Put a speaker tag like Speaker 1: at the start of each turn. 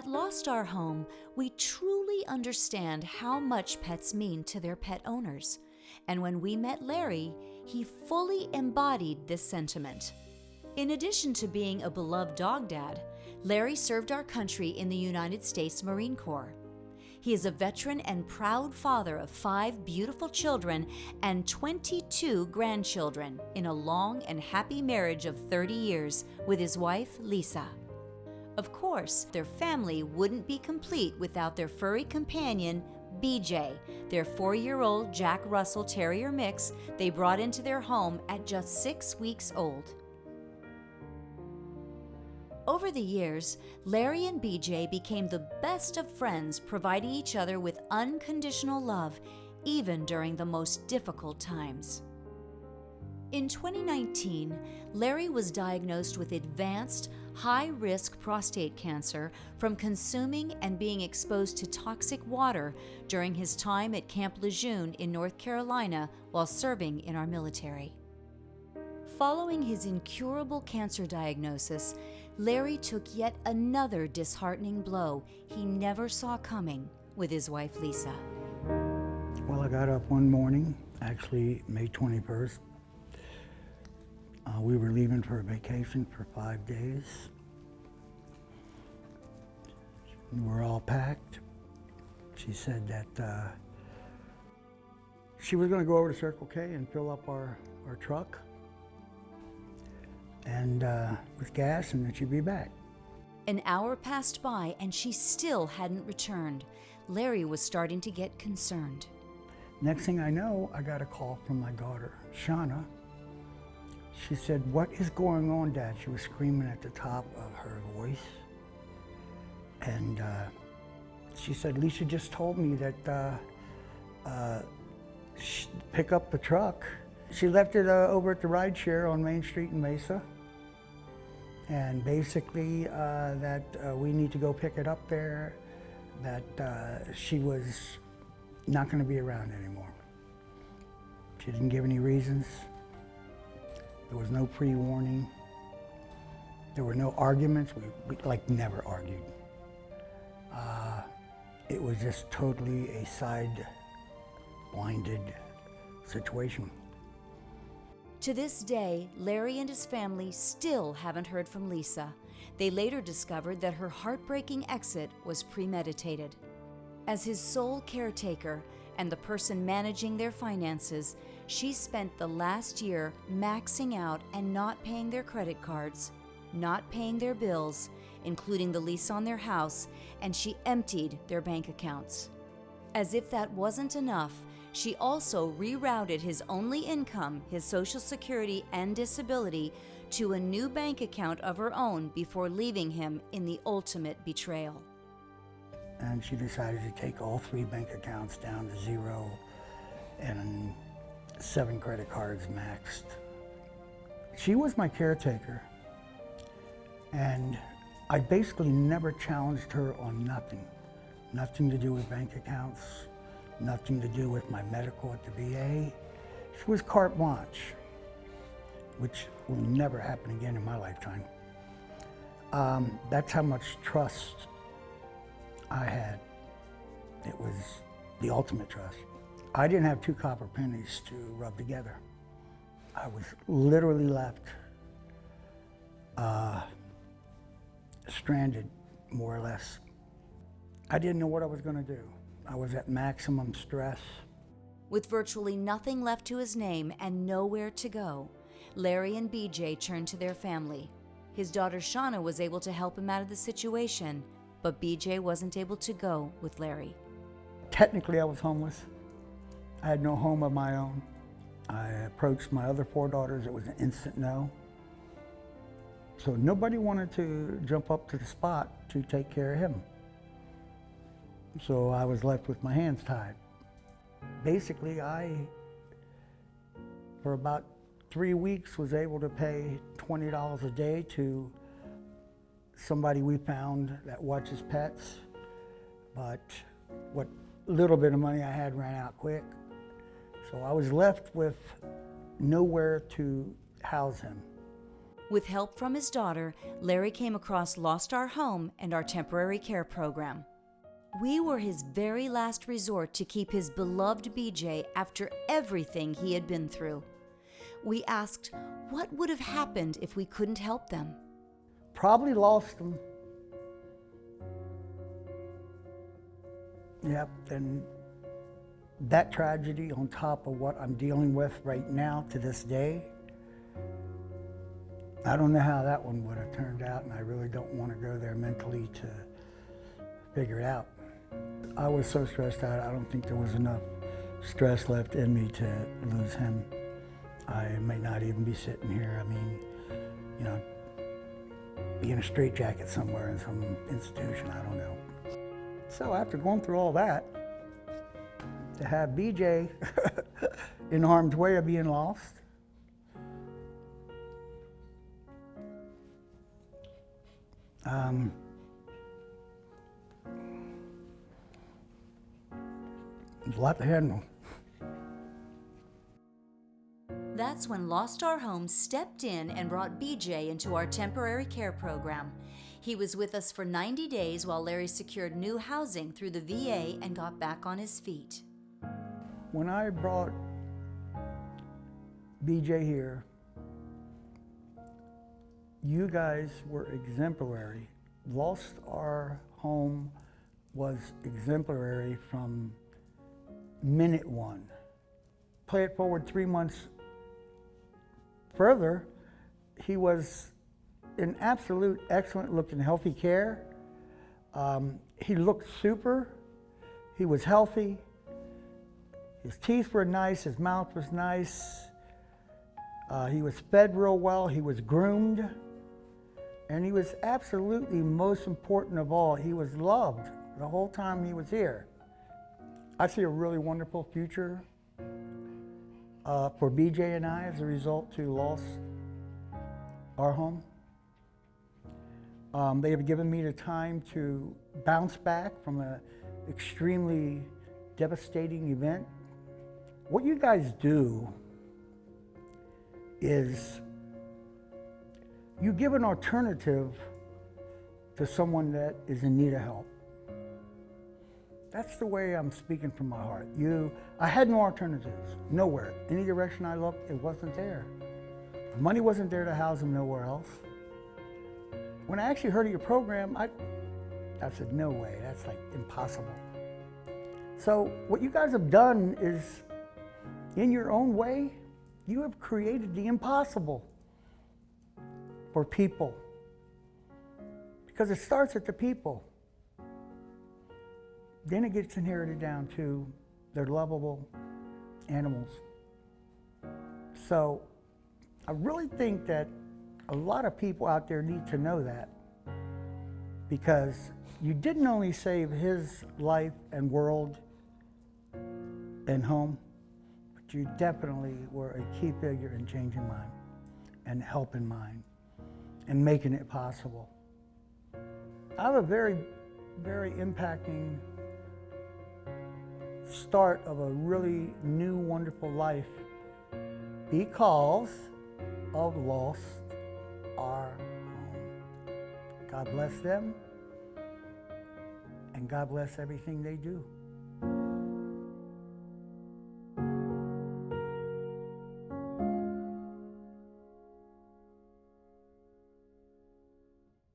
Speaker 1: lost our home, we truly understand how much pets mean to their pet owners. And when we met Larry, he fully embodied this sentiment. In addition to being a beloved dog dad, Larry served our country in the United States Marine Corps. He is a veteran and proud father of 5 beautiful children and 22 grandchildren in a long and happy marriage of 30 years with his wife, Lisa. Of course, their family wouldn't be complete without their furry companion, BJ, their 4-year-old Jack Russell Terrier mix they brought into their home at just 6 weeks old. Over the years, Larry and BJ became the best of friends, providing each other with unconditional love, even during the most difficult times. In 2019, Larry was diagnosed with advanced, high-risk prostate cancer from consuming and being exposed to toxic water during his time at Camp Lejeune in North Carolina while serving in our military. Following his incurable cancer diagnosis, Larry took yet another disheartening blow he never saw coming with his wife, Lisa.
Speaker 2: Well, I got up one morning, actually May 21st. We were leaving for a vacation for 5 days. We were all packed. She said that she was going to go over to Circle K and fill up our truck and with gas, and then she'd be back.
Speaker 1: An hour passed by and she still hadn't returned. Larry was starting to get concerned.
Speaker 2: Next thing I know, I got a call from my daughter, Shauna. She said, "What is going on, Dad?" She was screaming at the top of her voice. And she said, "Lisa just told me that pick up the truck." She left it over at the ride share on Main Street in Mesa. And basically that we need to go pick it up there, that she was not going to be around anymore. She didn't give any reasons. There was no pre-warning. There were no arguments. We like never argued. It was just totally a side-blinded situation.
Speaker 1: To this day, Larry and his family still haven't heard from Lisa. They later discovered that her heartbreaking exit was premeditated. As his sole caretaker and the person managing their finances, she spent the last year maxing out and not paying their credit cards, not paying their bills, including the lease on their house, and she emptied their bank accounts. As if that wasn't enough, she also rerouted his only income, his Social Security and disability, to a new bank account of her own before leaving him in the ultimate betrayal.
Speaker 2: And she decided to take all 3 bank accounts down to 0 and 7 credit cards maxed. She was my caretaker, and I basically never challenged her on nothing. Nothing to do with bank accounts, nothing to do with my medical at the VA. She was carte blanche, which will never happen again in my lifetime. That's how much trust I had. It was the ultimate trust. I didn't have 2 copper pennies to rub together. I was literally left stranded, more or less. I didn't know what I was going to do. I was at maximum stress.
Speaker 1: With virtually nothing left to his name and nowhere to go, Larry and BJ turned to their family. His daughter Shauna was able to help him out of the situation, but BJ wasn't able to go with Larry.
Speaker 2: Technically, I was homeless. I had no home of my own. I approached my other 4 daughters. It was an instant no. So nobody wanted to jump up to the spot to take care of him. So I was left with my hands tied. Basically, for about 3 weeks, was able to pay $20 a day to somebody we found that watches pets. But what little bit of money I had ran out quick. So I was left with nowhere to house him.
Speaker 1: With help from his daughter, Larry came across Lost Our Home and our temporary care program. We were his very last resort to keep his beloved BJ after everything he had been through. We asked, what would have happened if we couldn't help them?
Speaker 2: Probably lost them. Yep, and that tragedy on top of what I'm dealing with right now to this day, I don't know how that one would have turned out, and I really don't want to go there mentally to figure it out. I was so stressed out, I don't think there was enough stress left in me to lose him. I may not even be sitting here. I mean, you know, be in a straitjacket somewhere in some institution, I don't know. So after going through all that, to have BJ in harm's way of being lost, there's a lot to handle.
Speaker 1: That's when Lost Our Home stepped in and brought BJ into our temporary care program. He was with us for 90 days while Larry secured new housing through the VA and got back on his feet.
Speaker 2: When I brought BJ here, you guys were exemplary. Lost Our Home was exemplary from minute one. Play it forward 3 months further, he was in absolute excellent looking healthy care. He looked super, he was healthy, his teeth were nice, his mouth was nice, he was fed real well, he was groomed, and he was absolutely, most important of all, he was loved the whole time he was here. I see a really wonderful future for BJ and I as a result to Lost Our Home. They have given me the time to bounce back from an extremely devastating event. What you guys do is you give an alternative to someone that is in need of help. That's the way I'm speaking from my heart. I had no alternatives, nowhere. Any direction I looked, it wasn't there. The money wasn't there to house him nowhere else. When I actually heard of your program, I said, no way, that's like impossible. So what you guys have done is, in your own way, you have created the impossible for people. Because it starts at the people. Then it gets inherited down to their lovable animals. So I really think that a lot of people out there need to know that, because you didn't only save his life and world and home, but you definitely were a key figure in changing mine and helping mine and making it possible. I have a very, very impacting start of a really new, wonderful life because of Lost Our Home. God bless them, and God bless everything they do.